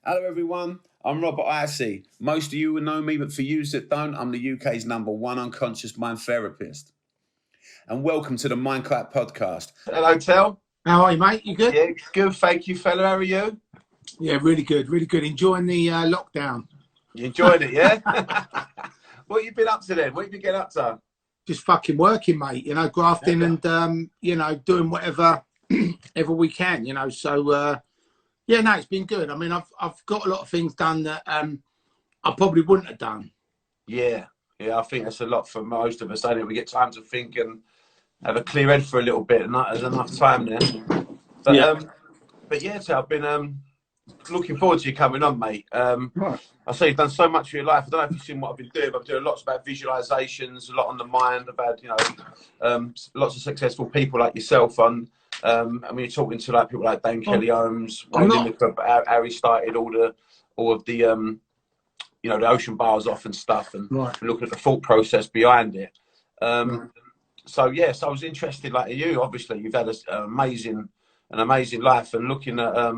Hello everyone, I'm Robert Hisee. Most of you will know me, but for you that don't, I'm the UK's #1 unconscious mind therapist. And welcome to the MindKite Podcast. Hello, Tel. How are you, mate? You good? Yeah, good. Thank you, fella. How are you? Yeah, really good, really good. Enjoying the lockdown. You enjoyed it, yeah? What have you been up to then? What have you been getting up to? Just fucking working, mate. You know, grafting and you know, doing whatever we can. You know, so yeah, no, it's been good. I mean, I've got a lot of things done that I probably wouldn't have done. Yeah, I think that's a lot for most of us. Don't it? We get time to think and have a clear head for a little bit, and there's enough time there. But yeah, so I've been looking forward to you coming on, mate. Right. I say you've done so much for your life. I don't know if you've seen what I've been doing, but I'm doing lots about visualizations, a lot on the mind. I've had, lots of successful people like yourself on. I mean, you're talking to like people like Dane Kelly Holmes, how he started all of the the ocean bars off and stuff, and looking at the thought process behind it. So yes, I was interested, like you. Obviously, you've had an amazing life, and looking at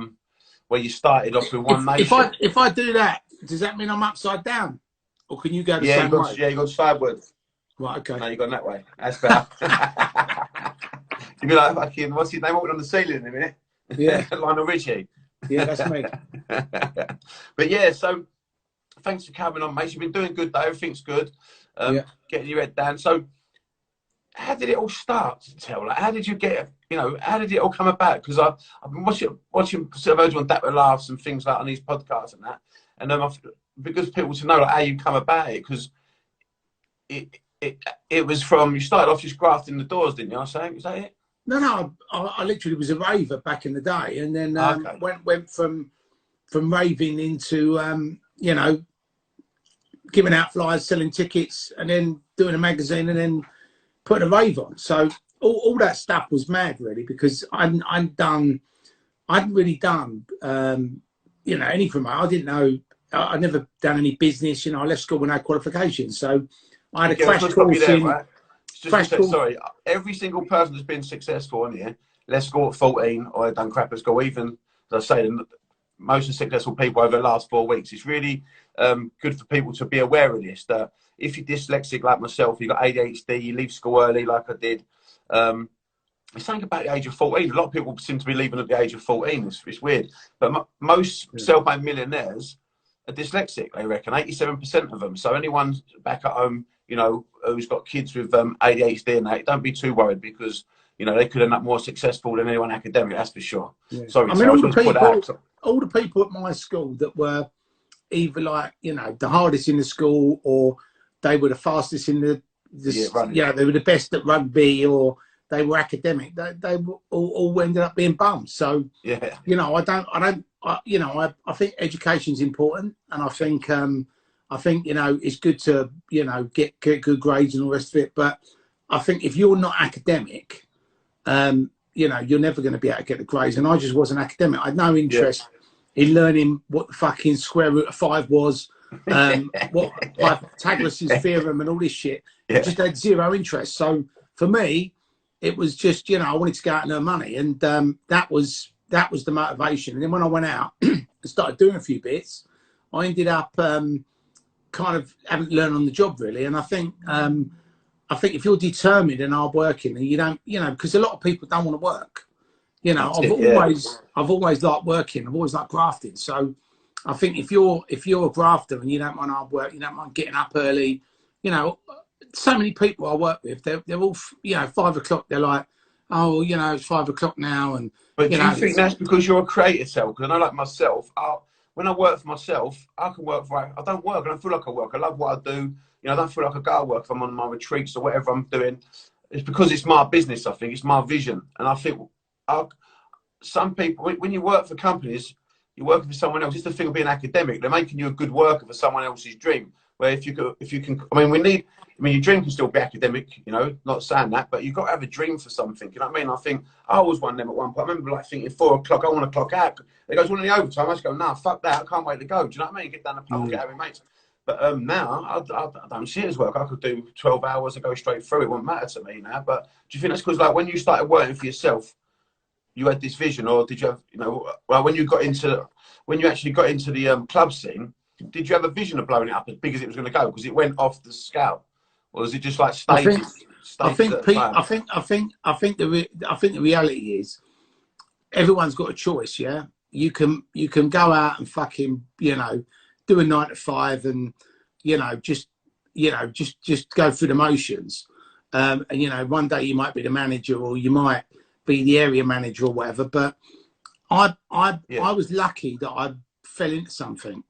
where you started off with one nation. If I do that, does that mean I'm upside down, or can you go the same way? Yeah, you got sideways. Right. Okay. No, you gone that way. That's better. You'd be like fucking, what's his name? Walking on the ceiling in a minute. Yeah. Lionel Richie. Yeah, that's me. But yeah, so thanks for coming on, mate. You've been doing good though. Everything's good. Getting your head down. So how did it all start, Tel? Like, how did you get, how did it all come about? Because I've been watching sort of heard you on Dapper Laughs and things like on these podcasts and that. And because people to know like how you come about it, because it was from, you started off just grafting the doors, didn't you? I was saying, is that it? No, I literally was a raver back in the day, and then went from raving into giving out flyers, selling tickets, and then doing a magazine, and then putting a rave on. So all that stuff was mad, really, because I hadn't really done anything. I didn't know. I'd never done any business. I left school with no qualifications, so I had a crash course in. Right? Sorry, every single person that's been successful in here left school at 14 or done crap at school. Even, as I say, most of the successful people over the last 4 weeks, it's really good for people to be aware of this, that if you're dyslexic like myself, you've got ADHD, you leave school early like I did, it's something about the age of 14. A lot of people seem to be leaving at the age of 14. It's weird. But most self-made millionaires are dyslexic, they reckon, 87% of them. So anyone back at home, who's got kids with ADHD and that, don't be too worried, because they could end up more successful than anyone academic, that's for sure. Yeah. Sorry, I mean, all the people at my school that were either like, the hardest in the school, or they were the fastest in they were the best at rugby, or they were academic. They all ended up being bums. So I think education's important, and I think it's good to get good grades and all the rest of it. But I think if you're not academic, you're never going to be able to get the grades. And I just wasn't academic. I had no interest in learning what the fucking square root of 5 was, what Pythagoras' theorem and all this shit. I just had zero interest. So for me, it was just, I wanted to go out and earn money. And that was the motivation. And then when I went out and started doing a few bits, I ended up kind of having to learn on the job, really. And I think if you're determined and hardworking, and you don't, because a lot of people don't want to work. I've always liked working. I've always liked grafting. So I think if you're a grafter and you don't mind hard work, you don't mind getting up early, so many people I work with, they're all, 5 o'clock, they're like, oh, it's 5 o'clock now. But do you think that's because you're a creative, Tel? Because I know, like myself, when I work for myself, I can work I don't work. I don't feel like I work. I love what I do. I don't feel like I go to work if I'm on my retreats or whatever I'm doing. It's because it's my business, I think. It's my vision. And I think some people, when you work for companies, you're working for someone else. It's the thing of being academic. They're making you a good worker for someone else's dream. Where if you can, your dream can still be academic, not saying that, but you've got to have a dream for something. You know what I mean? I think I was one of them at one point. I remember thinking 4 o'clock, I want to clock out. They goes, well, in the overtime, I just go, nah, fuck that. I can't wait to go. Do you know what I mean? Get down the pub, get out with mates. But now I don't see it as work. I could do 12 hours and go straight through. It won't matter to me now. But do you think that's because when you started working for yourself, you had this vision, or did you have, you know, well, when you actually got into the club scene, did you have a vision of blowing it up as big as it was going to go? Because it went off the scale, or was it just like stages? I think the reality is everyone's got a choice. Yeah, you can go out and fucking, you know, do a 9 to 5 and, you know, just go through the motions. And, you know, one day you might be the manager or you might be the area manager or whatever. But I was lucky that I fell into something.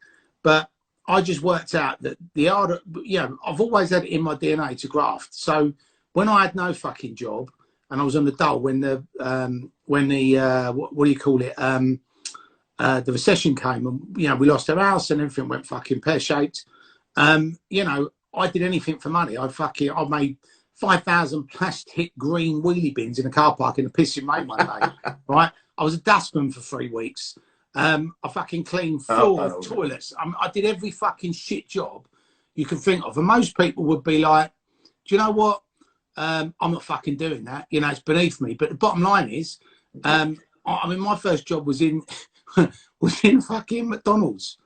But I just worked out that the art of, you know, I've always had it in my DNA to graft. So when I had no fucking job and I was on the dole when the what do you call it? The recession came and, you know, we lost our house and everything went fucking pear-shaped. You know, I did anything for money. I made 5,000 plastic green wheelie bins in a car park in a pissing rain one day, right? I was a dustman for 3 weeks. I fucking cleaned floor of toilets. I did every fucking shit job you can think of. And most people would be like, do you know what? I'm not fucking doing that. You know, it's beneath me. But the bottom line is, I mean, my first job was in fucking McDonald's.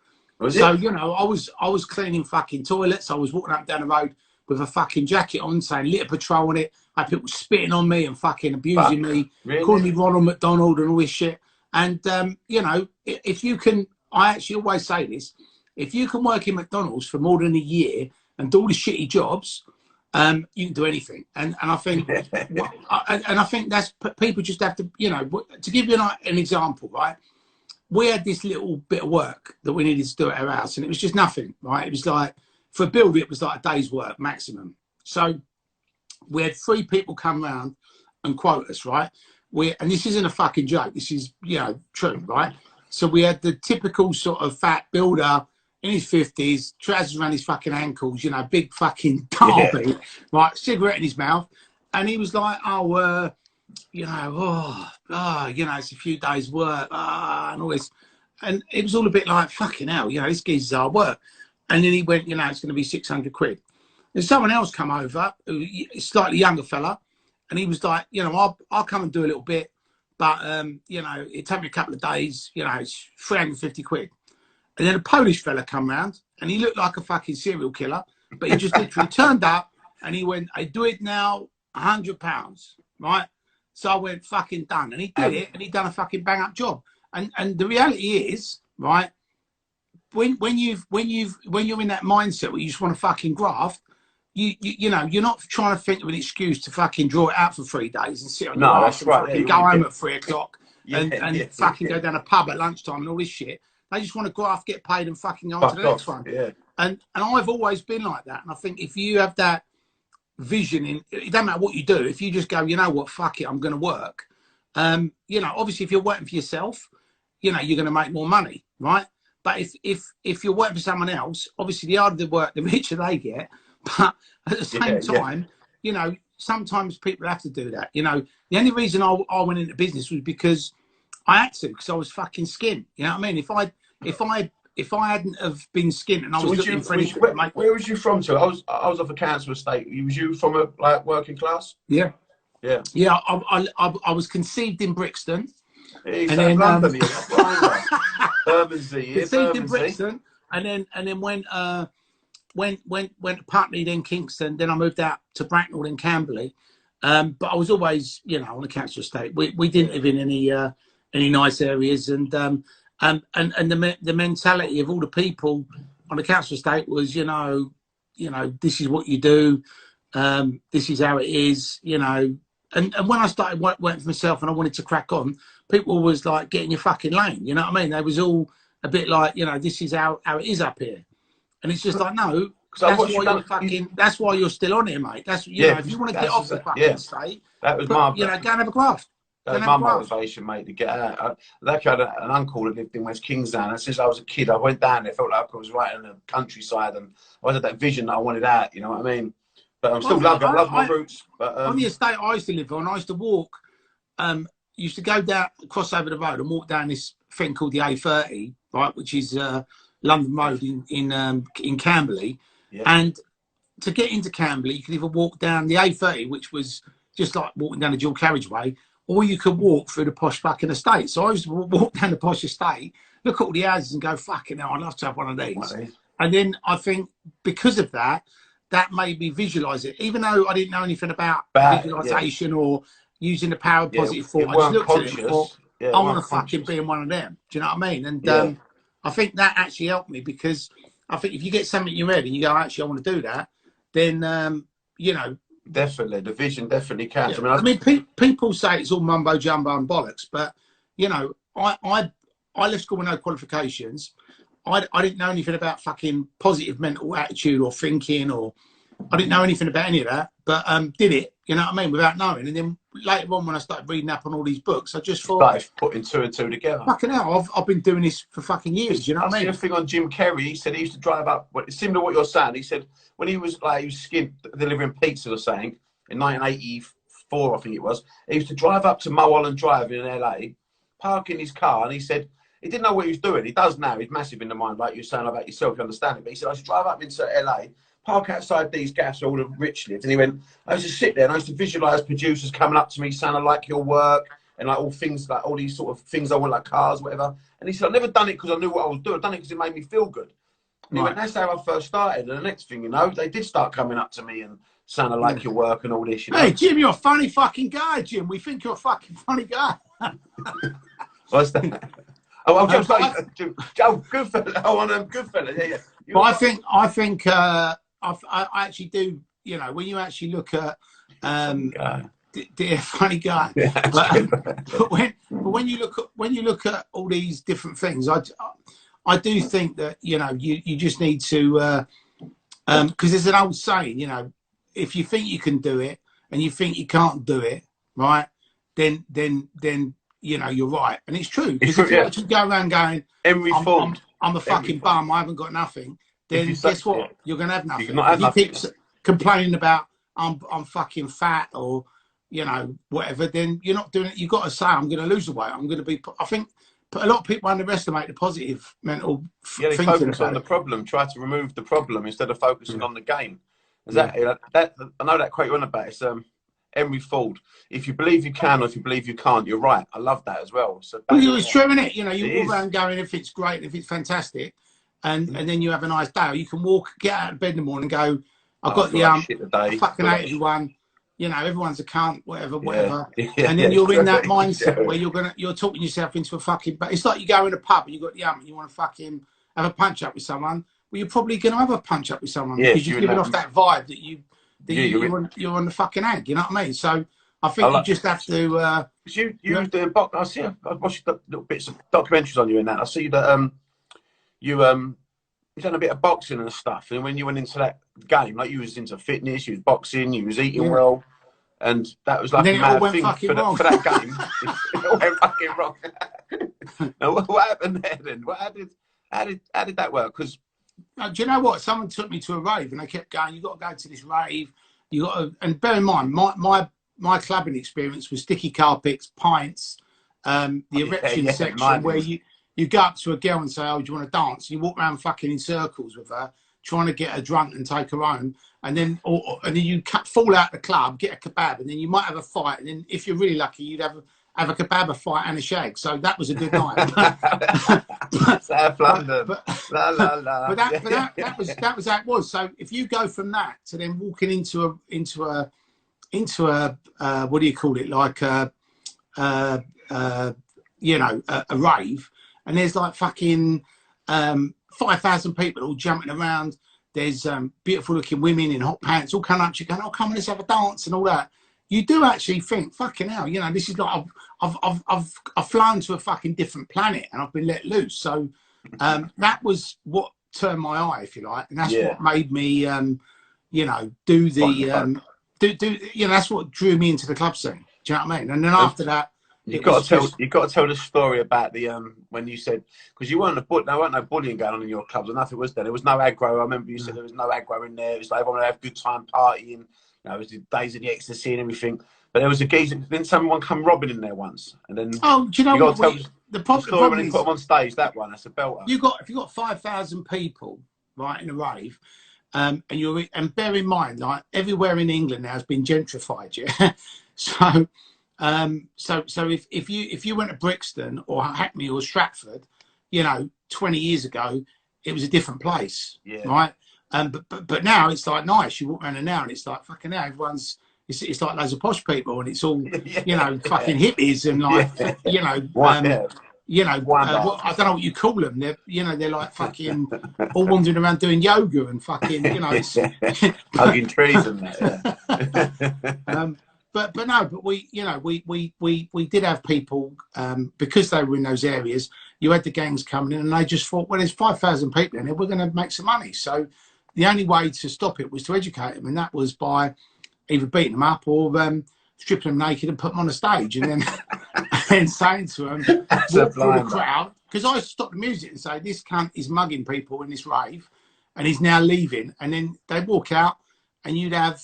So, you know, I was cleaning fucking toilets. I was walking up and down the road with a fucking jacket on saying litter patrol on it. I had people spitting on me and fucking abusing me, calling me Ronald McDonald and all this shit. And, you know, if you can, I actually always say this, if you can work in McDonald's for more than a year and do all the shitty jobs, you can do anything. And I think, and I think that's, people just have to, you know, to give you an example, right? We had this little bit of work that we needed to do at our house, and it was just nothing, right? It was like, for a builder, it was like a day's work maximum. So we had 3 people come round and quote us, right? And this isn't a fucking joke. This is, you know, true, right? So we had the typical sort of fat builder in his 50s, trousers around his fucking ankles, you know, big fucking derby, right? Cigarette in his mouth. And he was like, you know, you know, it's a few days' work, and all this. And it was all a bit like, fucking hell, you know, this geezer's hard work. And then he went, you know, it's going to be 600 quid. And someone else come over, a slightly younger fella, and he was like, you know, I'll come and do a little bit, but, you know, it took me a couple of days, you know, it's 350 quid. And then a Polish fella come round, and he looked like a fucking serial killer, but he just literally turned up, and he went, I do it now, £100, right? So I went, fucking done. And he did it, and he done a fucking bang-up job. And the reality is, right, when you're in that mindset where you just want to fucking graft, you know, you're not trying to think of an excuse to fucking draw it out for 3 days and sit on your ass and fucking go home at 3 o'clock and fucking go down a pub at lunchtime and all this shit. They just want to graft, get paid, and fucking go on to the next one. Yeah. And I've always been like that. And I think if you have that vision, it doesn't matter what you do, if you just go, you know what, fuck it, I'm going to work. You know, obviously, if you're working for yourself, you know, you're going to make more money, right? But if you're working for someone else, obviously the harder the work, the richer they get. But at the same time, you know, sometimes people have to do that. You know, the only reason I went into business was because I had to, because I was fucking skint. You know what I mean? If I hadn't have been skint and I was looking for anything to make... Where was you from? I was off a council estate. Was you from a like working class? Yeah. Yeah. Yeah. I was conceived in Brixton. And then London, conceived in Brixton, and then went to Putney, then Kingston, then I moved out to Bracknell, then Camberley. But I was always, you know, on the council estate. We didn't live in any nice areas, and the mentality of all the people on the council estate was, you know, this is what you do, this is how it is, you know. And when I started working for myself and I wanted to crack on, people was like, get in your fucking lane. You know what I mean? They was all a bit like, you know, this is how it is up here. And it's just like, no, that's why you're still on here, mate. That's, you know, if you want to get off the fucking estate, that was my, you know, go and have a graft. That was my motivation, mate, to get out. I had an uncle that lived in West Kingsdown, and since I was a kid, I went down there, felt like I was right in the countryside, and I had that vision that I wanted out, you know what I mean? But I'm still love my roots. But on the estate I used to live on, I used to walk, used to go down, cross over the road and walk down this thing called the A30, right, which is London Road in Camberley. Yeah. And to get into Camberley, you could either walk down the A30, which was just like walking down a dual carriageway, or you could walk through the posh fucking estate. So I used to walk down the posh estate, look at all the houses and go, fucking hell, I'd love to have one of these. And then I think because of that, that made me visualise it. Even though I didn't know anything about visualisation or using the power of positive thought, I just looked at it and thought, I want to fucking be in one of them. Do you know what I mean? And I think that actually helped me, because I think if you get something in your head and you go, actually, I want to do that, then, you know. Definitely. The vision definitely counts. Yeah. I mean, people say it's all mumbo jumbo and bollocks, but, you know, I left school with no qualifications. I didn't know anything about fucking positive mental attitude or thinking, or I didn't know anything about any of that, but did it, you know what I mean, without knowing. And then later on, when I started reading up on all these books, I just thought, started putting two and two together. Fucking hell, I've been doing this for fucking years, you know what I mean? I seen a thing on Jim Kerry. He said he used to drive up, similar to what you're saying. He said when he was skint delivering pizza or something in 1984, I think it was, he used to drive up to Mulholland Drive in LA, park in his car, and he said, he didn't know what he was doing. He does now. He's massive in the mind, like you're saying about yourself, you understand it. But he said, I used to drive up into LA, park outside these gaffes, all the rich lives. And he went, I used to sit there and I used to visualise producers coming up to me saying, I like your work, and like all things, like all these sort of things I want, like cars, whatever. And he said, I've never done it because I knew what I was doing. I've done it because it made me feel good. And he went, that's how I first started. And the next thing you know, they did start coming up to me and saying, I like your work and all this. You know? Hey, Jim, you're a funny fucking guy, Jim. We think you're a fucking funny guy. What's that? Oh, Goodfella. Oh, on Goodfella. Yeah. But I think I actually do. You know, when you actually look at funny guy. Yeah, but when you look at all these different things, I do think that, you know, you just need to because there's an old saying, you know, if you think you can do it and you think you can't do it, right, then you know, you're right. And it's true. Because if you actually go around going, I'm a fucking bum, I haven't got nothing, then guess what? Yeah. You're going to have nothing. If you keep complaining about, I'm fucking fat or, you know, whatever, then you're not doing it. You've got to say, I'm going to lose the weight. I'm going to be, I think a lot of people underestimate the positive mental they thinking focus on the problem, try to remove the problem instead of focusing on the game. That I know that quote you're on about. It's Henry Ford. If you believe you can, or if you believe you can't, you're right. I love that as well. So it's true, isn't it? You know, you walk around going, if it's great, if it's fantastic, and then you have a nice day. Or you can get out of bed in the morning and go, I've got the I fucking hate everyone. You know, everyone's a cunt, whatever. And then you're in that mindset where you're talking yourself into a fucking. But it's like you go in a pub and you got the and you want to fucking have a punch up with someone. Well, you're probably going to have a punch up with someone because you're giving off that vibe that you're on the fucking egg. You know what I mean? So I think you just have to. You were doing box. I see. I watched little bits of documentaries on you in that. I see that you've done a bit of boxing and stuff. And when you went into that game, like you was into fitness, you was boxing, you was eating well, and that was like a mad thing for that game. It all went fucking wrong. Now, what happened there then? How did that work? Because do you know what? Someone took me to a rave and they kept going, you got to go to this rave. You got to, and bear in mind, my clubbing experience was sticky carpets, pints, the erection section where you go up to a girl and say, oh, do you want to dance? And you walk around fucking in circles with her, trying to get her drunk and take her home. And then you fall out the club, get a kebab, and then you might have a fight. And then if you're really lucky, you'd have a kebab, a fight, and a shag. So that was a good night. South London. But that was how it was. So if you go from that to then walking into a what do you call it, like you know, a rave, and there's like fucking 5,000 people all jumping around. There's beautiful looking women in hot pants all coming up to you going, oh, come on, let's have a dance and all that. You do actually think, fucking hell, you know, this is like I've flown to a fucking different planet and I've been let loose. So that was what turned my eye, if you like, and that's what made me, you know, do the you know, that's what drew me into the club scene. Do you know what I mean? And then after that, you've got to tell the story about the when you said, because you weren't there weren't no bullying going on in your clubs or nothing, was there? There was no aggro. I remember you said there was no aggro in there. It was like everyone would have a good time partying. You know, it was the days of the ecstasy and everything. But there was a geezer. Then someone come robbing in there once, and then do you know what? The problem when is, you put them on stage. That one, that's a belter. If you got 5,000 people right in a rave, and bear in mind, like everywhere in England now has been gentrified, yeah. So So if you went to Brixton or Hackney or Stratford, 20 years ago, it was a different place, right? But now it's like nice. You walk around there now and it's like fucking hell, everyone's. It's like loads of posh people and it's all fucking hippies and like I don't know what you call them. They're like fucking all wandering around doing yoga and fucking it's hugging trees and that. But we did have people because they were in those areas. You had the gangs coming in and they just thought, well, there's 5,000 people in here, we're going to make some money. So the only way to stop it was to educate them, and that was by either beating them up or stripping them naked and put them on a stage, and then and saying to them, walk through the crowd, because I stopped the music and say, this cunt is mugging people in this rave, and he's now leaving, and then they'd walk out, and you'd have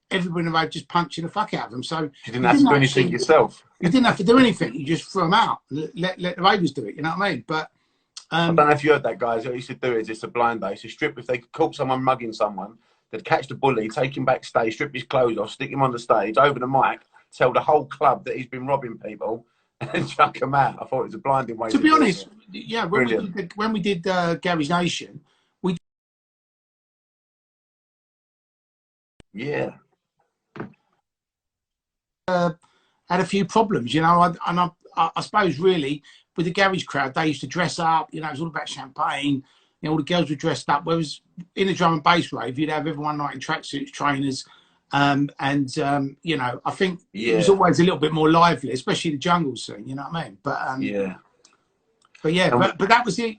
everybody in the road just punching the fuck out of them. So you didn't have to do anything yourself. You didn't have to do anything. You just threw them out. Let the ravers do it. You know what I mean? But I don't know if you heard that, guys. What he used to do is it's a blind day. So strip, if they caught someone mugging someone, they'd catch the bully, take him backstage, strip his clothes off, stick him on the stage, over the mic, tell the whole club that he's been robbing people, and chuck him out. I thought it was a blinding way. To be honest, yeah. When we did Garage Nation, we had a few problems, I suppose really with the garage crowd, they used to dress up, it was all about champagne, all the girls were dressed up, whereas in a drum and bass rave, you'd have everyone like in tracksuits, trainers, I think it was always a little bit more lively, especially the jungle scene, you know what I mean? But but that was it,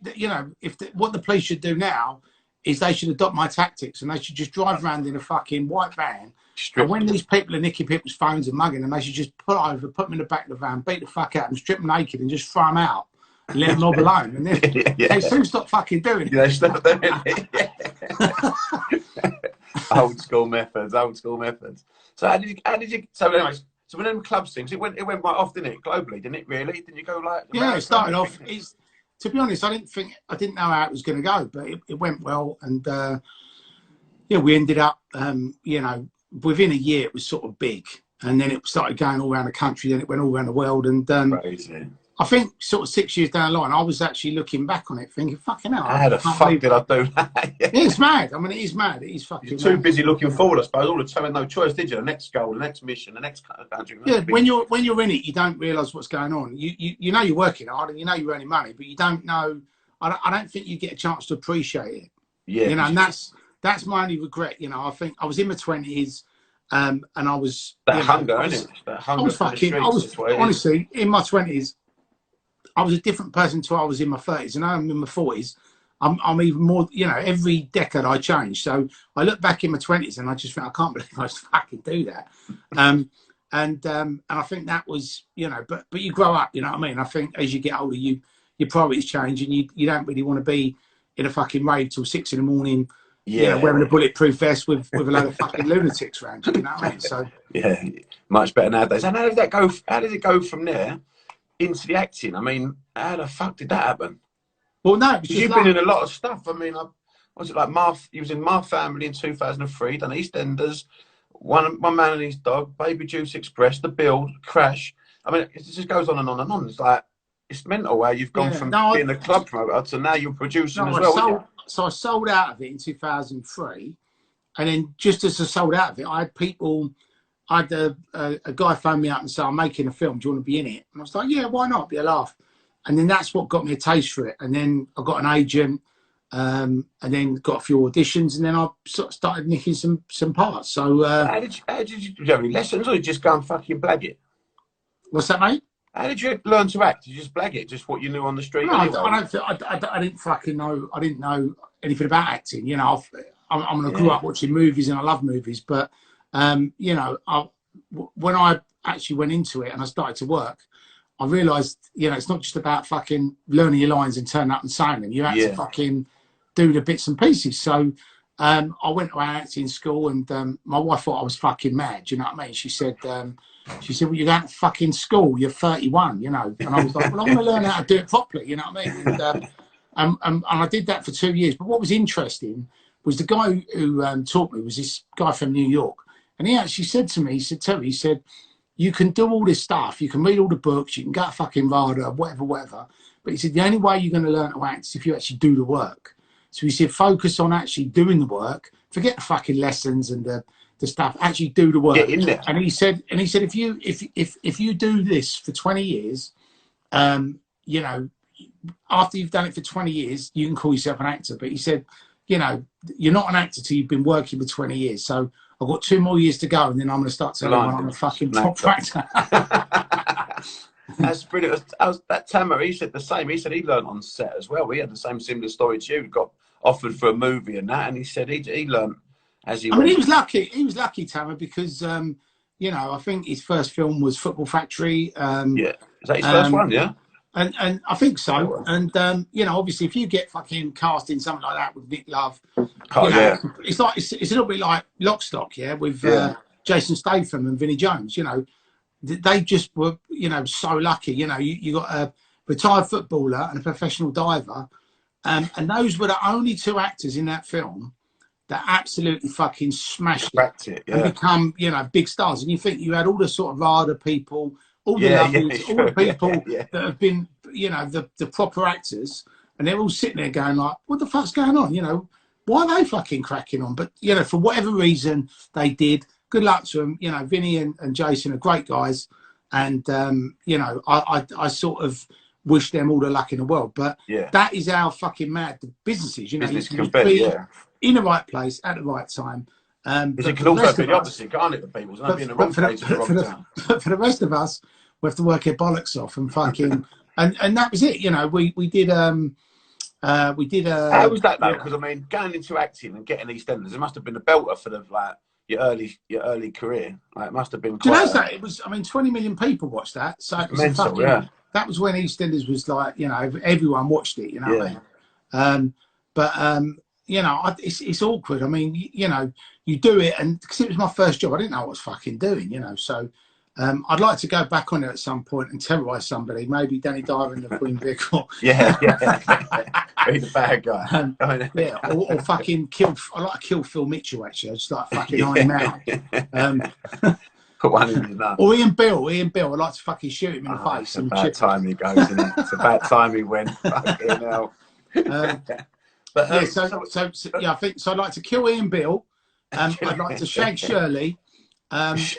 what the police should do now is they should adopt my tactics and they should just drive around in a fucking white van. And when these people are nicking people's phones and mugging them, they should just put them in the back of the van, beat the fuck out of them, strip them naked and just throw them out and let them mob alone. And then they soon stop fucking doing it. They stop doing it. Old school methods. So how did you so anyways, so when them clubs things, it went right off, didn't it? Globally, didn't it really? Didn't you go like it started off, to be honest, I didn't know how it was going to go, but it went well. And we ended up, within a year, it was sort of big. And then it started going all around the country. Then it went all around the world. And crazy. I think sort of 6 years down the line, I was actually looking back on it thinking, fucking hell. How the fuck did I do that? It's mad. I mean, it is mad. It is fucking You're too busy looking forward, I suppose. All the time, no choice, did you? The next goal, the next mission, the next country. Yeah, when you're in it, you don't realise what's going on. You know you're working hard and you know you're earning money, but you don't know. I don't think you get a chance to appreciate it. Yeah. And that's my only regret. I think I was in my 20s, and I was that hunger, isn't it? That hunger. Honestly, in my 20s, I was a different person to I was in my 30s, and now I'm in my 40s. I'm even more. Every decade I change. So I look back in my 20s, and I just think I can't believe I just fucking do that. And I think that was, but you grow up. You know what I mean? I think as you get older, your priorities change, and you don't really want to be in a fucking rave till 6 a.m. Wearing a bulletproof vest with a load of fucking lunatics around you. You know what I mean? So much better nowadays. And how does that go? How does it go from there into the acting? I mean, how the fuck did that happen? Well, no, because you've been in a lot of stuff. I mean, was it like you was in My Family in 2003, done EastEnders, One Man and His Dog, Baby Juice Express, The Build, Crash. I mean, it just goes on and on and on. It's like, it's mental how you've gone from being a club promoter to now you're producing as well. So I sold out of it in 2003, and then just as I sold out of it, I had people. I had a guy phone me up and say, "I'm making a film. Do you want to be in it?" And I was like, "Yeah, why not? Be a laugh." And then that's what got me a taste for it. And then I got an agent, and then got a few auditions, and then I sort of started nicking some parts. So how did you have any lessons, or did you just go and fucking blag it? What's that, mate? How did you learn to act? Did you just blag it? Just what you knew on the street? No, anyway? I didn't fucking know. I didn't know anything about acting. I grew up watching movies and I love movies. But, when I actually went into it and I started to work, I realised, it's not just about fucking learning your lines and turning up and saying them. You have to fucking do the bits and pieces. So I went to acting school, and my wife thought I was fucking mad. You know what I mean? She said, well, you're going to fucking school. You're 31, And I was like, well, I'm going to learn how to do it properly. You know what I mean? And I did that for 2 years. But what was interesting was the guy who taught me was this guy from New York. And he actually said to me, he said, Terry, you can do all this stuff. You can read all the books. You can go to fucking RADA, whatever. But he said, the only way you're going to learn to act is if you actually do the work. So he said, focus on actually doing the work. Forget the fucking lessons and the stuff. Actually do the work. And he said, if you do this for 20 years, you know, after you've done it for 20 years, you can call yourself an actor. But he said, you know, you're not an actor till you've been working for 20 years. So I've got 2 more years to go, and then I'm going to start telling everyone I'm a fucking top actor. That's brilliant. That Tamer, he said the same. He said he learned on set as well. We had the same similar story to you. He got offered for a movie and that, and he said he learned as he went. I mean, he was lucky. He was lucky, Tamer, because, you know, I think his first film was Football Factory. Yeah. Is that his first one, yeah? And I think so. And, you know, obviously, if you get fucking cast in something like that with Nick Love, it's like it's a little bit like Lock, Stock, with Jason Statham and Vinnie Jones. You know, they just were, you know, so lucky. You know, you got a retired footballer and a professional diver, and those were the only 2 actors in that film that absolutely fucking smashed it and become, you know, big stars. And you think you had all the sort of RADA people, all the lovelies, all the people that have been, you know, the proper actors, and they're all sitting there going like, what the fuck's going on? You know, why are they fucking cracking on? But, you know, for whatever reason they did. Good luck to them. You know, Vinny and Jason are great guys. And, you know, I sort of wish them all the luck in the world. But that is how fucking mad the business is. You know, business you can be, in the right place at the right time. Because it can also be the opposite, can't it, the people? It's not being in the wrong place at the wrong time. For the rest of us, we have to work our bollocks off and fucking... and that was it. You know, we did... How was that, though? Because, I mean, going into acting and getting EastEnders, it must have been a belter for the, like, your early career. Like, it must have been quite... Do you know that? It was... I mean, 20 million people watched that. So it was mental, fucking... That was when EastEnders was like, you know, everyone watched it, you know what I mean? But... you know, it's awkward. I mean, you know, you do it, and because it was my first job, I didn't know what I was fucking doing, you know. So I'd like to go back on it at some point and terrorise somebody, maybe Danny Dyer in the Queen vehicle. Be the bad guy. Or fucking kill. I like to kill Phil Mitchell, actually. I just like fucking iron him out. Put one in his mouth. Or Ian Bill. I'd like to fucking shoot him in the face. It's about time he goes, isn't it? It's about time he went. Fucking hell. But I think so. I'd like to kill Ian Bill. I'd like to shag Shirley. She's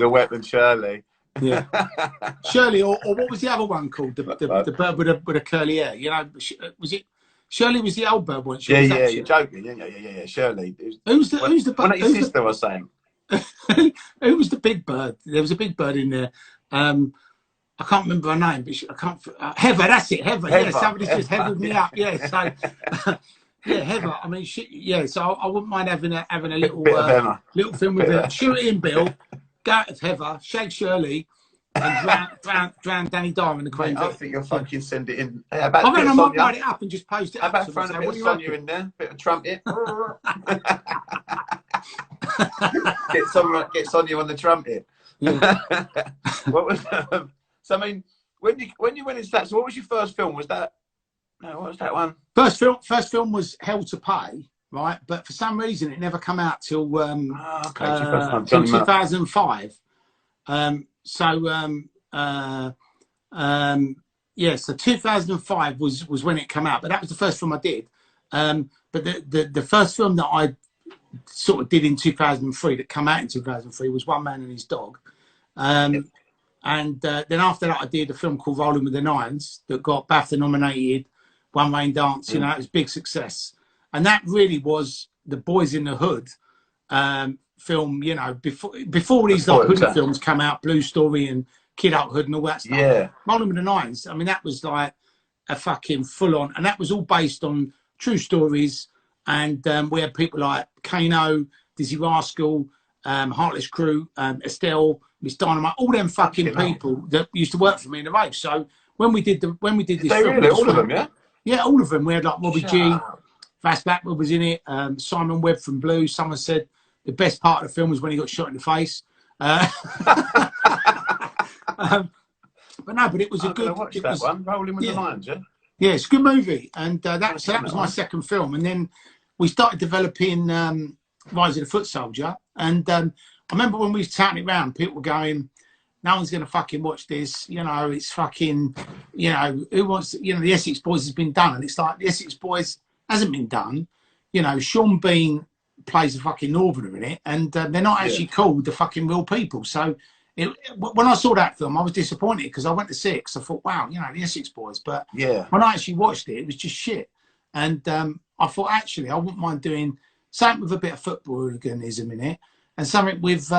a weapon, Shirley. Yeah, Shirley, or what was the other one called? The bird with a curly hair. You know, was it Shirley? Was the old bird one? Yeah. You're joking. Yeah. Shirley. Who's the? Well, not your sister was saying. Who was the big bird? There was a big bird in there. I can't remember her name, but I can't. Heather, that's it. Heather. Yeah, somebody's just heathered me up. Yeah, so Heather. I mean, so I wouldn't mind having a little little film with her. Shoot Ian Bill, go out of Heather, shake Shirley, and drown Danny Dyer in the Queen. I think you'll fucking send it in. I might write it up and just post it. How about throwing a bit of Sonia in there, bit of trumpet. Get Sonia on the trumpet. Yeah. What was so? I mean, when you went into that, so what was your first film? Was that? No, what was that one? First film was Hell to Pay, right? But for some reason, it never come out till 2005. So 2005 was when it came out. But that was the first film I did. But the first film that I sort of did in 2003, that came out in 2003, was One Man and His Dog. And then after that, I did a film called Rolling with the Nines that got BAFTA nominated, One Rain Dance. You know, it was a big success. And that really was the Boys in the Hood film. You know, before these like hood films come out, Blue Story and Kid Up Hood and all that stuff. Yeah, Rolling with the Nines. I mean, that was like a fucking full on, and that was all based on true stories. And we had people like Kano, Dizzy Rascal, Heartless Crew, Estelle, Miss Dynamite, all them fucking people that used to work for me in the race. So when we did this film, really? All of them, yeah? Yeah, all of them. We had like Robbie G, Fast Blackwood was in it, Simon Webb from Blue. Someone said the best part of the film was when he got shot in the face. But it was a good. Watch that one, Rolling with the Lions, yeah? Yeah, it's a good movie. And that was my second film. And then we started developing Rise of the Foot Soldier. And I remember when we was touting it round, people were going, no one's going to fucking watch this. You know, it's fucking, you know, who wants, you know, the Essex Boys has been done. And it's like, the Essex Boys hasn't been done. You know, Sean Bean plays a fucking Northerner in it, and they're not actually called the fucking real people. So when I saw that film, I was disappointed because I went to see it because I thought, wow, you know, the Essex Boys. But when I actually watched it, it was just shit. And I thought, actually, I wouldn't mind doing something with a bit of football hooliganism in it and something with,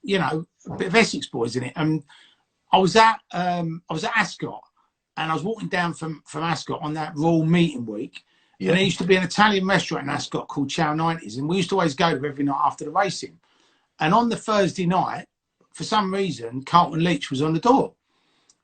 you know, a bit of Essex Boys in it. And I was at Ascot, and I was walking down from Ascot on that Royal Meeting Week. And there used to be an Italian restaurant in Ascot called Chow 90s, and we used to always go there every night after the racing. And on the Thursday night, for some reason, Carlton Leach was on the door.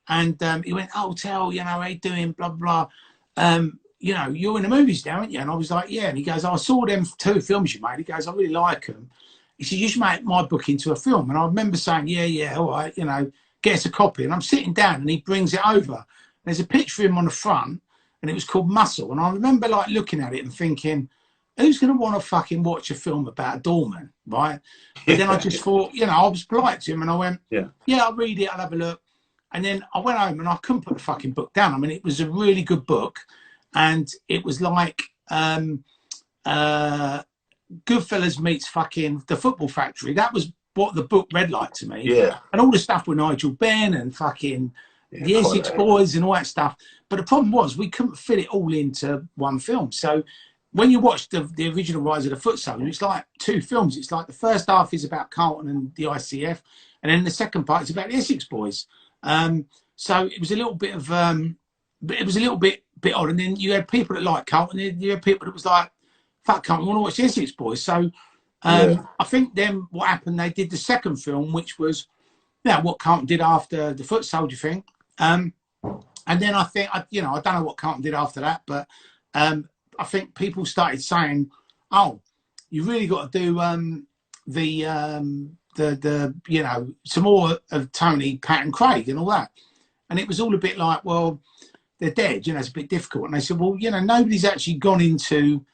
And he went, "Oh, Tel, you know, how you doing, blah, blah, blah. You know, you're in the movies now, aren't you?" And I was like, "Yeah." And he goes, "I saw them 2 films you made." He goes, "I really like them." He said, "You should make my book into a film." And I remember saying, yeah, all right, you know, get us a copy. And I'm sitting down and he brings it over. There's a picture of him on the front, and it was called Muscle. And I remember like looking at it and thinking, who's going to want to fucking watch a film about a doorman, right? But then I just thought, you know, I was polite to him and I went, yeah, I'll read it, I'll have a look. And then I went home and I couldn't put the fucking book down. I mean, it was a really good book. And it was like Goodfellas meets fucking The Football Factory. That was what the book read like to me. Yeah. And all the stuff with Nigel Benn and fucking the Essex Boys and all that stuff. But the problem was we couldn't fit it all into one film. So when you watch the original Rise of the Foot Soldier, it's like 2 films. It's like the first half is about Carlton and the ICF, and then the second part is about the Essex Boys. So it was a little bit of, it was a little bit odd. And then you had people that liked Carlton, and you had people that was like, fuck Carlton, I want to watch the Essex Boys. So I think then what happened, they did the second film, which was, you know, what Carlton did after the Foot Soldier thing. And then I think, you know, I don't know what Carlton did after that, but I think people started saying, "Oh, you really got to do the you know, some more of Tony, Pat, and Craig and all that." And it was all a bit like, well, they're dead, you know, it's a bit difficult. And they said, well, you know, nobody's actually gone into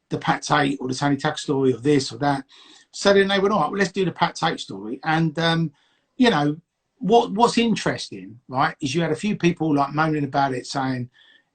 the Pat Tate or the Tony Tuck story or this or that. So then they went, all right, well, let's do the Pat Tate story. And you know, what's interesting, right, is you had a few people like moaning about it, saying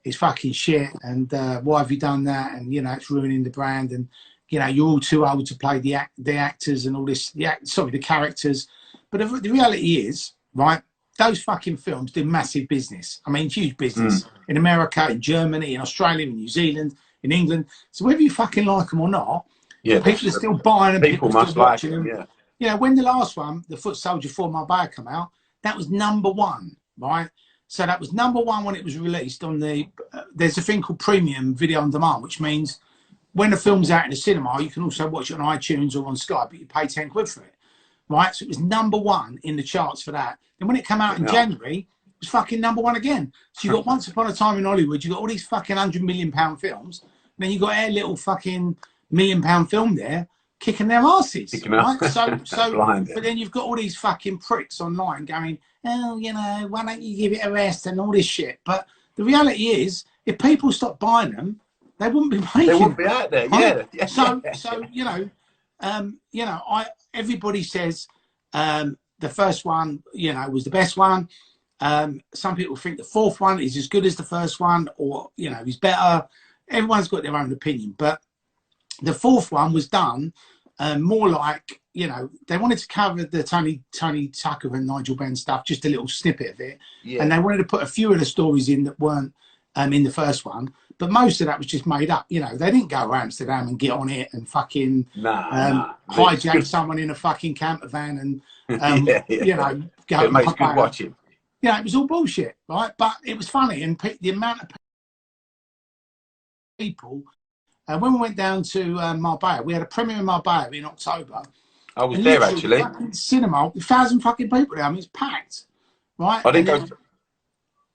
it's fucking shit, and why have you done that? And, you know, it's ruining the brand, and, you know, you're all too old to play the actors and all this, the characters. But the reality is, right, those fucking films did massive business. I mean, huge business in America, in Germany, in Australia, in New Zealand, in England. So whether you fucking like them or not, people are still buying them. People must like them. Yeah. You know, when the last one, The Foot Soldier 4 Marbella, come out, that was #1, right? So that was #1 when it was released on the, there's a thing called Premium Video on Demand, which means when the film's out in the cinema, you can also watch it on iTunes or on Sky, but you pay 10 quid for it, right? So it was #1 in the charts for that. And when it came out in January, it was fucking #1 again. So you got Once Upon a Time in Hollywood, you got all these fucking £100 million films, and then you got a little fucking £1 million film there kicking their asses, right? So but then you've got all these fucking pricks online going, oh, you know, why don't you give it a rest and all this shit? But the reality is, if people stopped buying them, they wouldn't be making. They wouldn't be out there, yeah. So you know, everybody says the first one, you know, was the best one. Some people think the fourth one is as good as the first one, or, you know, is better. Everyone's got their own opinion, but the fourth one was done more like, you know, they wanted to cover the Tony Tucker and Nigel Benn stuff, just a little snippet of it. Yeah. And they wanted to put a few of the stories in that weren't in the first one. But most of that was just made up. You know, they didn't go to Amsterdam and get on it and fucking hijack someone in a fucking camper van and, you know, go and makes good watching. Yeah, it was all bullshit, right? But it was funny. And the amount of people... when we went down to Marbella, we had a premiere in Marbella in October. I was there actually. Cinema, 1,000 fucking people there. I mean, it's packed, right? I didn't go.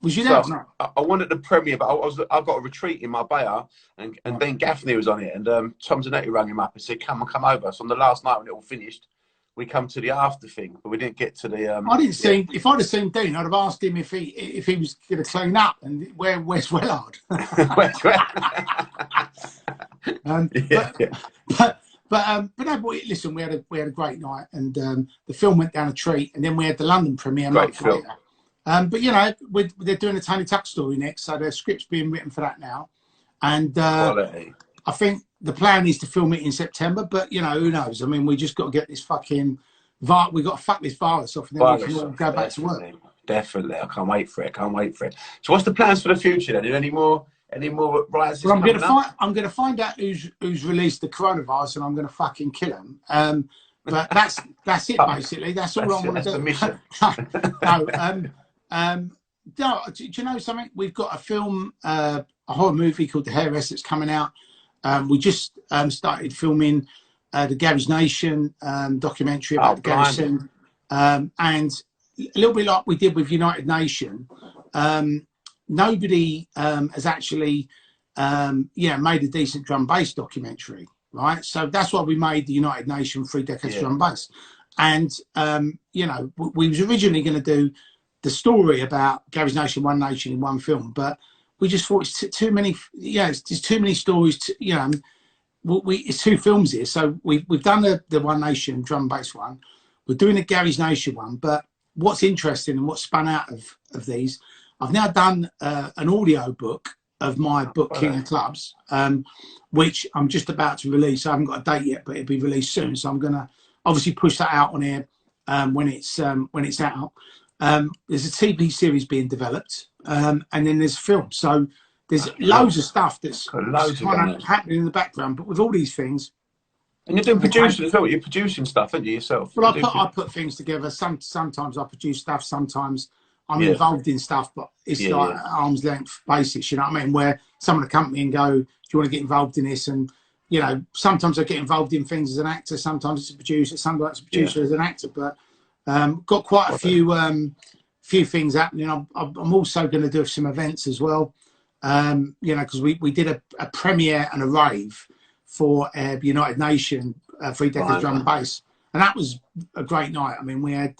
Was you there? No. I wanted the premiere, but I got a retreat in Marbella, and then Gaffney was on it, and Tom Zanetti rang him up and said, "Come over." So on the last night when it all finished, we come to the after thing, but we didn't get to the. I didn't see. If I'd have seen Dean, I'd have asked him if he was going to clean up and where's Wellard. But no, boy, listen, we had a great night, and the film went down a treat, and then we had the London premiere. Great film. But you know, they're doing a Tony Tuck story next, so their script's being written for that now, and I think the plan is to film it in September. But you know, who knows? I mean, we just got to get this fucking we got to fuck this virus off, and then we can all go back to work. Definitely, I can't wait for it. So, what's the plans for the future then? Any more riots? Well, I'm going to find out who's released the coronavirus, and I'm going to fucking kill them. But that's it basically. That's all I want to do. The mission. No, do you know something? We've got a film, a horror movie called The Heiress that's coming out. We just started filming the Gary's Nation documentary about the garrison, and a little bit like we did with United Nation. Nobody has actually, made a decent drum bass documentary, right? So that's why we made the United Nation 3 Decades Drum Bass. And, we was originally going to do the story about Gary's Nation, One Nation in one film, but we just thought it's too many, there's too many stories, it's 2 films here. So we've done the One Nation drum bass one. We're doing the Gary's Nation one, but what's interesting and what spun out of these, I've now done an audio book of my book, King of Clubs, which I'm just about to release. I haven't got a date yet, but it'll be released soon. So I'm going to obviously push that out on here when it's out. There's a TV series being developed, and then there's film. So there's loads of stuff that's kind of happening in the background. But with all these things, and you're doing producing as well. You're producing stuff, aren't you, yourself? Well, I put things together. Sometimes I produce stuff. Sometimes I'm involved in stuff, but it's like arm's length basis. You know what I mean? Where someone will come to me and go, "Do you want to get involved in this?" And sometimes I get involved in things as an actor. Sometimes it's a producer. Sometimes it's a producer as an actor. But got quite a few things happening. I'm also going to do some events as well. Because we did a premiere and a rave for United Nation 3 Decades Drum and Bass, and that was a great night. I mean, we had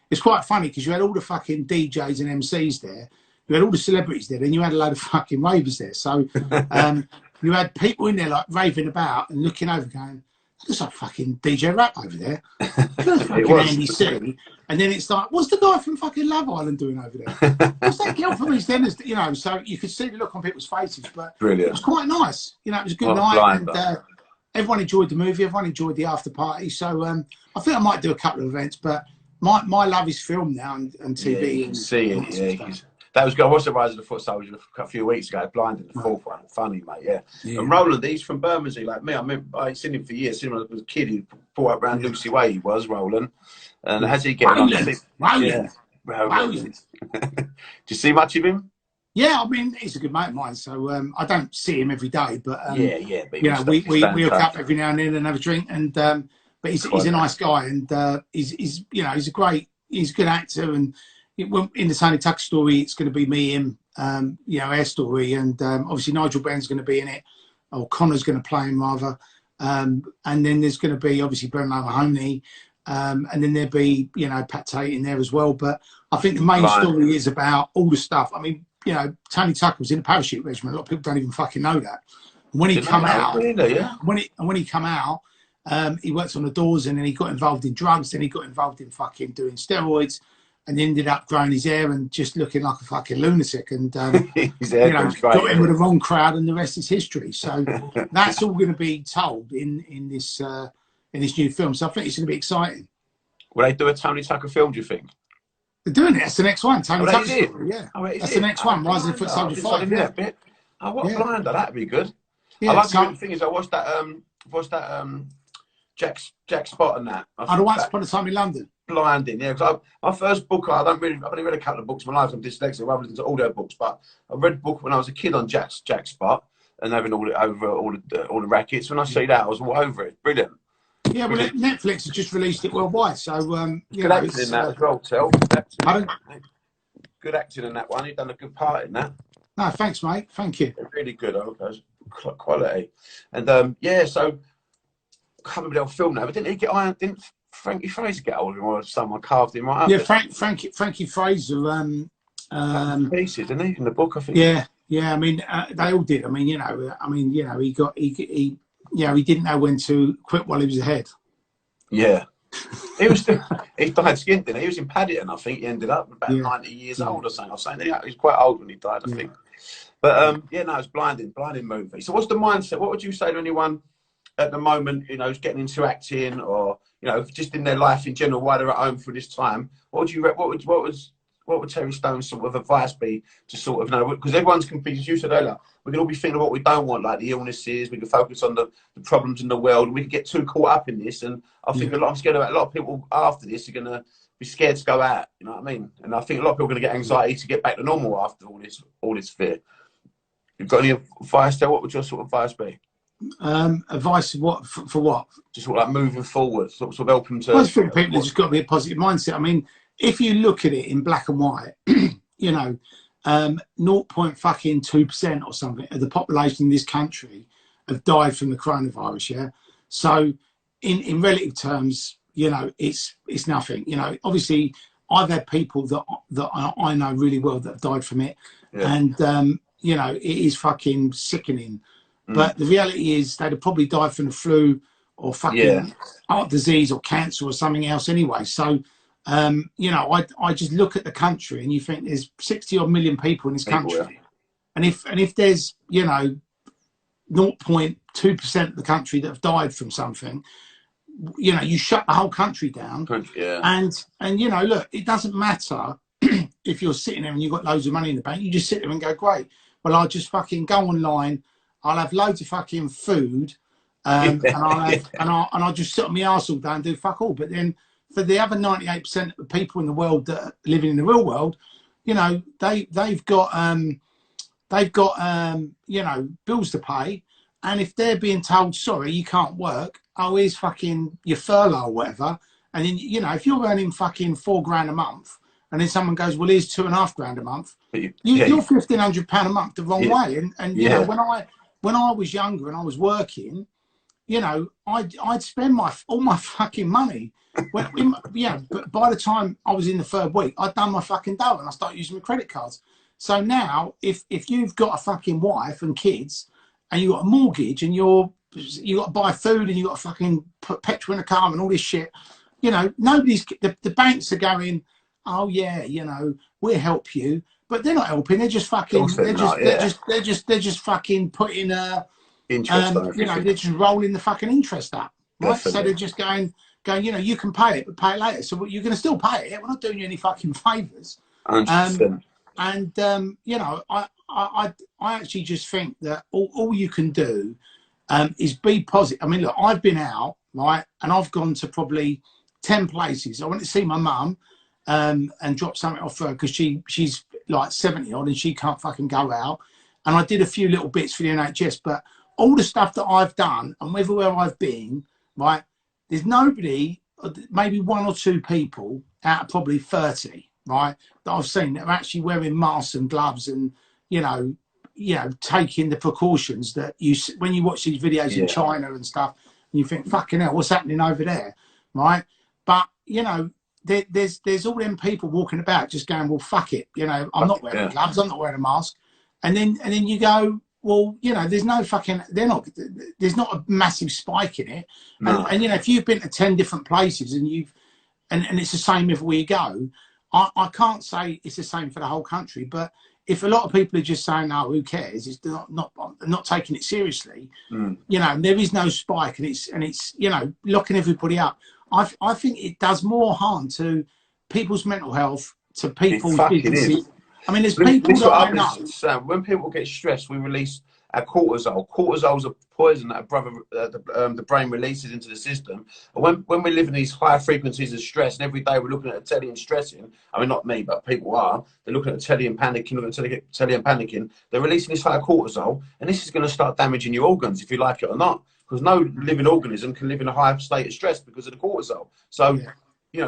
it's quite funny because you had all the fucking DJs and MCs there, you had all the celebrities there, and you had a load of fucking ravers there. So you had people in there like raving about and looking over, going, "There's a fucking DJ Rap over there." Fucking Andy C. And then it's like, "What's the guy from fucking Love Island doing over there? What's that girl from EastEnders?" So you could see the look on people's faces, but brilliant. It was quite nice. It was a good night, and everyone enjoyed the movie. Everyone enjoyed the after party. So I think I might do a couple of events, but my love is film now and TV. Yeah, you can see it. That was good. I watched the Rise of the Foot Soldier a few weeks ago. Blinded, the fourth one. Funny, mate. Yeah. And Roland, he's from Bermondsey, like me. I'd seen him for years. Seen him when I was a kid. He brought up around Lucy Way. He was Roland. And how's he getting on? Roland. Do you see much of him? Yeah, I mean, he's a good mate of mine. So I don't see him every day, but but we hook up every now and then and have a drink. And but he's a nice guy, and he's a good actor. And in the Tony Tuck story, it's going to be me, him, our story, and obviously Nigel Brennan's going to be in it, or Connor's going to play him rather, and then there's going to be obviously Brendan Mahoney, and then there'll be Pat Tate in there as well. But I think the main story is about all the stuff. I mean, Tony Tuck was in a parachute regiment. A lot of people don't even fucking know that. And when he come out, when he come out, he worked on the doors, and then he got involved in drugs, then he got involved in fucking doing steroids, and ended up growing his hair and just looking like a fucking lunatic, and got in with the wrong crowd, and the rest is history. So that's all going to be told in this new film. So I think it's going to be exciting. Will they do a Tony Tucker film, do you think? They're doing it. That's the next one. Tony Tucker. Yeah. That's the next one. Rise of the Foot Soldier 5. Yeah. Oh, what a blinder. That'd be good. Yeah, I like the thing is I watched that Jack Spot and that. The Once Upon a Time in London. Blinding, yeah. Because my first book, I've only read a couple of books in my life. I'm dyslexic. I haven't listened to all their books, but I read a book when I was a kid on Jack Spot and having all the rackets. When I see that, I was all over it. Brilliant. Yeah, well, Netflix has just released it worldwide, so good acting in that as well, Tel. Good acting in that one. You've done a good part in that. No, thanks, mate. Thank you. Really good. Quality, and so I can't remember the old film now, but didn't Frankie Fraser get hold of him, or someone carved him right up? Yeah, Frankie Fraser. Pieces, didn't he? In the book, I think. Yeah. I mean, they all did. I mean, he he didn't know when to quit while he was ahead. Yeah. He died skint, didn't he? He was in Paddington, I think. He ended up about 90 years old or something. I was saying he was quite old when he died, I think. But it's blinding movie. So what's the mindset? What would you say to anyone at the moment, who's getting into acting, or just in their life in general, while they're at home for this time? What would Terry Stone's sort of advice be to sort of know? Because everyone's confused. As you said earlier, we can all be thinking of what we don't want, like the illnesses. We can focus on the problems in the world. We can get too caught up in this, and I think I'm scared about a lot of people after this are going to be scared to go out. You know what I mean? And I think a lot of people are going to get anxiety to get back to normal after all this fear. You've got any advice there? What would your sort of advice be? Advice for what? Just sort of like moving forward, sort of help them to. I think people have just got to be a positive mindset. I mean, if you look at it in black and white, 0.2% or something of the population in this country have died from the coronavirus. Yeah, so in relative terms, it's nothing. Obviously, I've had people that I know really well that have died from it, and it is fucking sickening. But the reality is they'd have probably died from the flu or fucking heart disease or cancer or something else anyway. So, I just look at the country and you think there's 60 odd million people in this country. And if there's, 0.2% of the country that have died from something, you shut the whole country down. And look, it doesn't matter if you're sitting there and you've got loads of money in the bank. You just sit there and go, great. Well, I'll just fucking go online. I'll have loads of fucking food, and I'll just sit on my arse all day and do fuck all. But then for the other 98% of the people in the world that are living in the real world, they've got bills to pay, and if they're being told sorry you can't work, here's fucking your furlough or whatever, and then if you're earning fucking £4,000 a month, and then someone goes, well, here's £2,500 a month, you're £1,500 a month the wrong way, and when I was younger and I was working, I'd spend all my fucking money. But by the time I was in the third week, I'd done my fucking dough and I started using my credit cards. So now, if you've got a fucking wife and kids, and you got a mortgage, and you got to buy food, and you got to fucking put petrol in the car and all this shit, the banks are going, oh yeah, we'll help you. But they're not helping. They're just fucking. They're just fucking putting interest. They're just rolling the fucking interest up, right? Definitely. So they're just going. You can pay it, but pay it later. So you're going to still pay it. We're not doing you any fucking favors. I actually just think that all you can do is be positive. I mean, look, I've been out, right, and I've gone to probably 10 places. I went to see my mum and drop something off her because she's like 70 odd and she can't fucking go out. And I did a few little bits for the NHS, but all the stuff that I've done and everywhere I've been, right, there's nobody, maybe one or two people out of probably 30, right, that I've seen that are actually wearing masks and gloves and, taking the precautions that when you watch these videos in China and stuff, and you think, fucking hell, what's happening over there, right? But, there's all them people walking about just going, well, fuck it, I'm not wearing gloves, I'm not wearing a mask. And then you go, well, there's no fucking, there's not a massive spike in it. No. And if you've been to 10 different places and and it's the same everywhere you go, I can't say it's the same for the whole country, but if a lot of people are just saying, "Oh, who cares?" It's not taking it seriously. There is no spike, and it's locking everybody up. I think it does more harm to people's mental health, to people's businesses. I mean, there's people that I know. Sam, when people get stressed, we release our cortisol. Cortisol's a poison that the brain releases into the system. And when we live in these high frequencies of stress, and every day we're looking at a telly and stressing, I mean, not me, but people are, they're looking at a telly and panicking, they're releasing this high cortisol, and this is going to start damaging your organs, if you like it or not, because no living organism can live in a high state of stress because of the cortisol. So,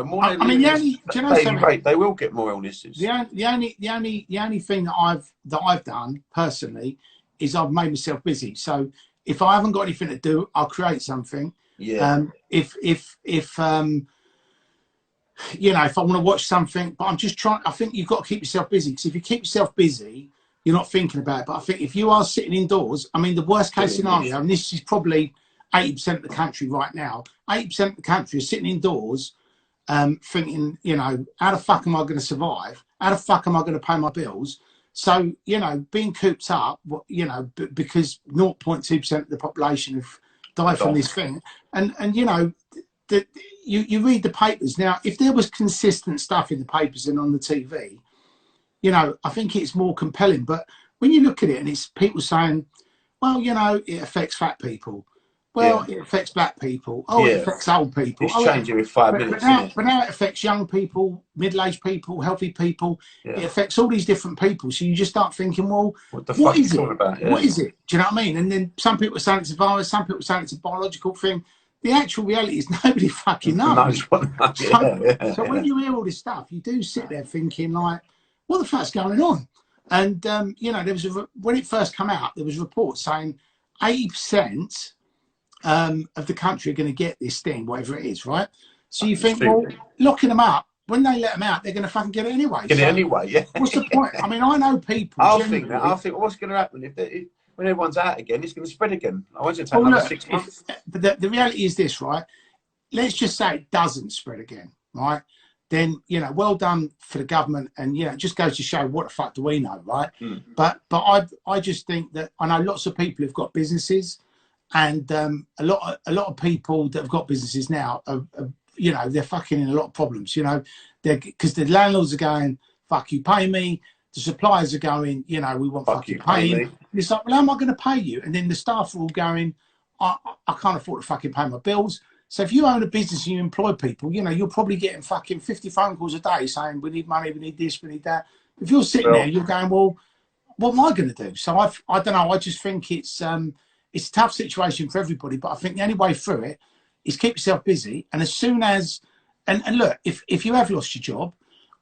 more they will get more illnesses. The only thing that I've done personally is I've made myself busy. So if I haven't got anything to do, I'll create something. Yeah. If I want to watch something, but I'm just trying. I think you've got to keep yourself busy, because if you keep yourself busy, you're not thinking about it. But I think if you are sitting indoors, I mean, the worst case scenario, and this is probably 80% of the country right now, 80% of the country is sitting indoors, thinking, you know, how the fuck am I going to survive? How the fuck am I going to pay my bills? So, you know, being cooped up, you know, because 0.2% of the population have died from this thing. And you know, you read the papers. Now, if there was consistent stuff in the papers and on the TV, you know, I think it's more compelling. But when you look at it and it's people saying, well, you know, it affects fat people. Well, it affects black people. Oh, it affects old people. It's changing with 5 minutes. But now it affects young people, middle-aged people, healthy people. It affects all these different people. So you just start thinking, well, what is it? What is it? Do you know what I mean? And then some people are saying it's a virus, some people are saying it's a biological thing. The actual reality is nobody fucking knows. So when you hear all this stuff, you do sit there thinking, like, what the fuck's going on? And, you know, there was when it first came out, there was reports saying 80% of the country are going to get this thing, whatever it is, right? So you think, well, locking them up, when they let them out, they're going to fucking get it anyway. Get it anyway, yeah. What's the point? I mean, I know people. I think what's going to happen when everyone's out again, it's going to spread again. I want it to take another 6 months. But the reality is this, right? Let's just say it doesn't spread again, right? Then, you know, well done for the government, and you know, it just goes to show what the fuck do we know, right? But I just think that I know lots of people who've got businesses, and a lot of people that have got businesses now are you know, they're fucking in a lot of problems, you know, because the landlords are going, fuck you, pay me. The suppliers are going, you know, we want fuck you, pay me. It's like, well, how am I going to pay you? And then the staff are all going, I can't afford to fucking pay my bills. So if you own a business and you employ people, you know, you're probably getting fucking 50 phone calls a day saying, we need money, we need this, we need that. If you're sitting there, you're going, well, what am I going to do? So I don't know. I just think it's a tough situation for everybody, but I think the only way through it is keep yourself busy. And as soon as, and look, if you have lost your job,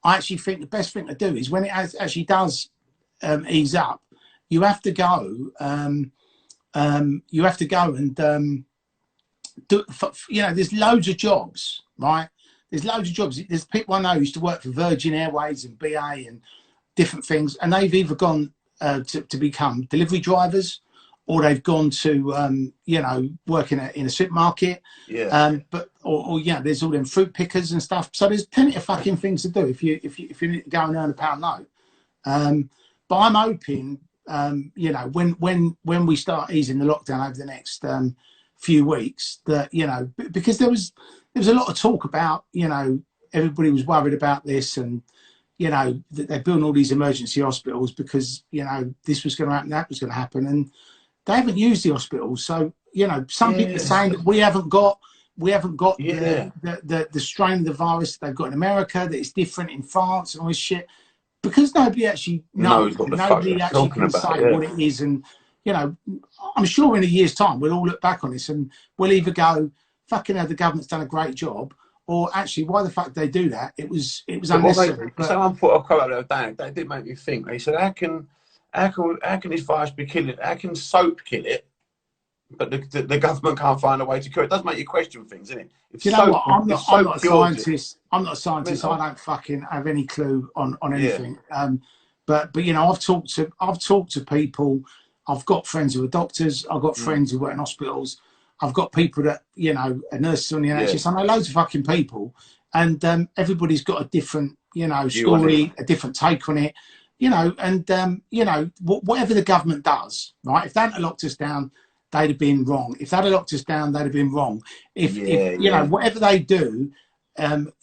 I actually think the best thing to do is when it actually does ease up, you have to go, and do, you know, there's loads of jobs, right? There's loads of jobs. There's people I know who used to work for Virgin Airways and BA and different things, and they've either gone to become delivery drivers, or they've gone to, you know, work in a supermarket. Yeah. Or yeah, there's all them fruit pickers and stuff. So there's plenty of fucking things to do if you need to go and earn £1 note. But I'm hoping, you know, when we start easing the lockdown over the next few weeks, that, you know, because there was a lot of talk about, you know, everybody was worried about this, and you know, that they're building all these emergency hospitals because, you know, this was going to happen, that was going to happen, and they haven't used the hospitals. So, you know, some people are saying that we haven't got the strain of the virus that they've got in America, that it's different in France and all this shit, because nobody actually knows. Nobody actually can say what it is. And, you know, I'm sure in a year's time we'll all look back on this and we'll either go, fucking hell, the government's done a great job, or actually, why the fuck did they do that? It was unnecessary. Someone put a quote out the other day that did make me think. He said, how can this virus be killing? How can soap kill it, but the government can't find a way to cure it? It does make you question things, doesn't it? If you know what? I'm not a scientist. I'm not a scientist. I don't fucking have any clue on anything. Yeah. But you know, I've talked to people. I've got friends who are doctors. I've got friends who work in hospitals. I've got people that, you know, are nurses on the NHS. I know loads of fucking people, and everybody's got a different, you know, story, a different take on it. You know, and, you know, whatever the government does, right, if they hadn't locked us down, they'd have been wrong. If they'd have locked us down, they'd have been wrong. If you know, whatever they do,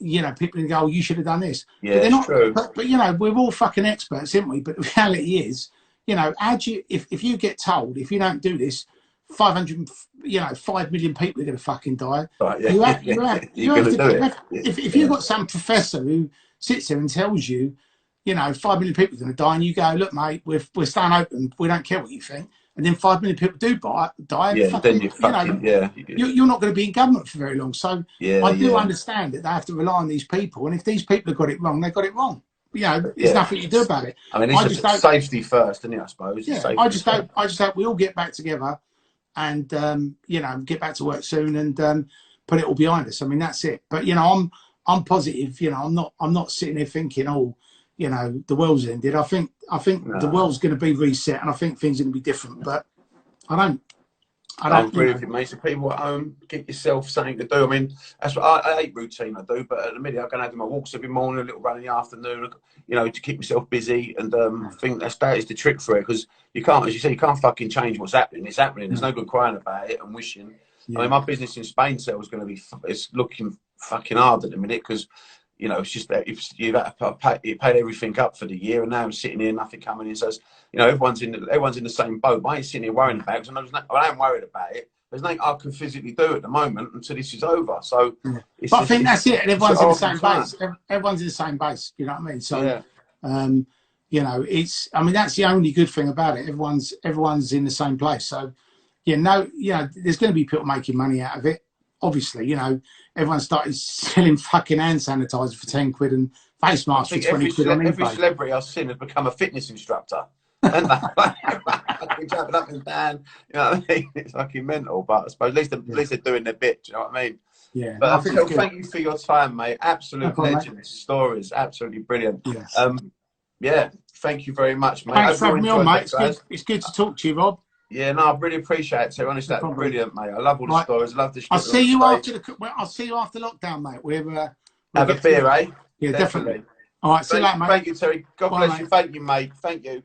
you know, people can go, oh, you should have done this. Yeah, but they're not, true. But, you know, we're all fucking experts, aren't we? But the reality is, you know, if you get told, if you don't do this, 5 million people are going to fucking die. Right, yeah. If you've got some professor who sits there and tells you, you know, 5 million people are going to die, and you go, look, mate, we're staying open, we don't care what you think, and then 5 million people do die. Yeah, then you're not going to be in government for very long. So I do understand that they have to rely on these people, and if these people have got it wrong, they got it wrong. You know, there's nothing you do about it. I mean, it's just safety first, isn't it, I suppose? Yeah, I just hope we all get back together and, you know, get back to work soon and put it all behind us. I mean, that's it. But, you know, I'm positive. You know, I'm not sitting here thinking, oh, you know, the world's ended. I think the world's going to be reset, and I think things are going to be different. But I I agree with you, mate. So people at home, get yourself something to do. I mean, that's what I hate routine, I do, but at the minute I can do my walks every morning, a little run in the afternoon, you know, to keep myself busy. And I think that is the trick for it, because you can't, as you say, you can't fucking change what's happening. It's happening. There's no good crying about it and wishing. I mean, my business in Spain sale is going to be, it's looking fucking hard at the minute, because, you know, it's just that if you paid everything up for the year, and now I'm sitting here, nothing coming in. So, you know, everyone's in the same boat. But I ain't sitting here worrying about it, because I am worried about it. There's nothing I can physically do at the moment until this is over. So, but I think that's it. Everyone's in the same base. Everyone's in the same base. You know what I mean? So, you know, I mean, that's the only good thing about it. Everyone's in the same place. So, you know, there's going to be people making money out of it. Obviously, you know, everyone started selling fucking hand sanitizer for 10 quid and face masks for 20 quid on eBay. Every celebrity I've seen has become a fitness instructor. And they jumping up and down, you know what I mean? It's fucking mental, but I suppose at least they're doing their bit, do you know what I mean? Yeah. But thank you for your time, mate. Absolute legend stories, absolutely brilliant. Yes. Yeah, thank you very much, mate. Thanks for having me on, mate. It's good to talk to you, Rob. Yeah, no, I really appreciate it. So honestly, that's brilliant, mate. I love all the stories. I love the. I'll see you after lockdown, mate. We'll have a beer, eh? Yeah, definitely. All right, see you later, mate. Thank you, Terry. God bless you. Thank you, mate. Thank you.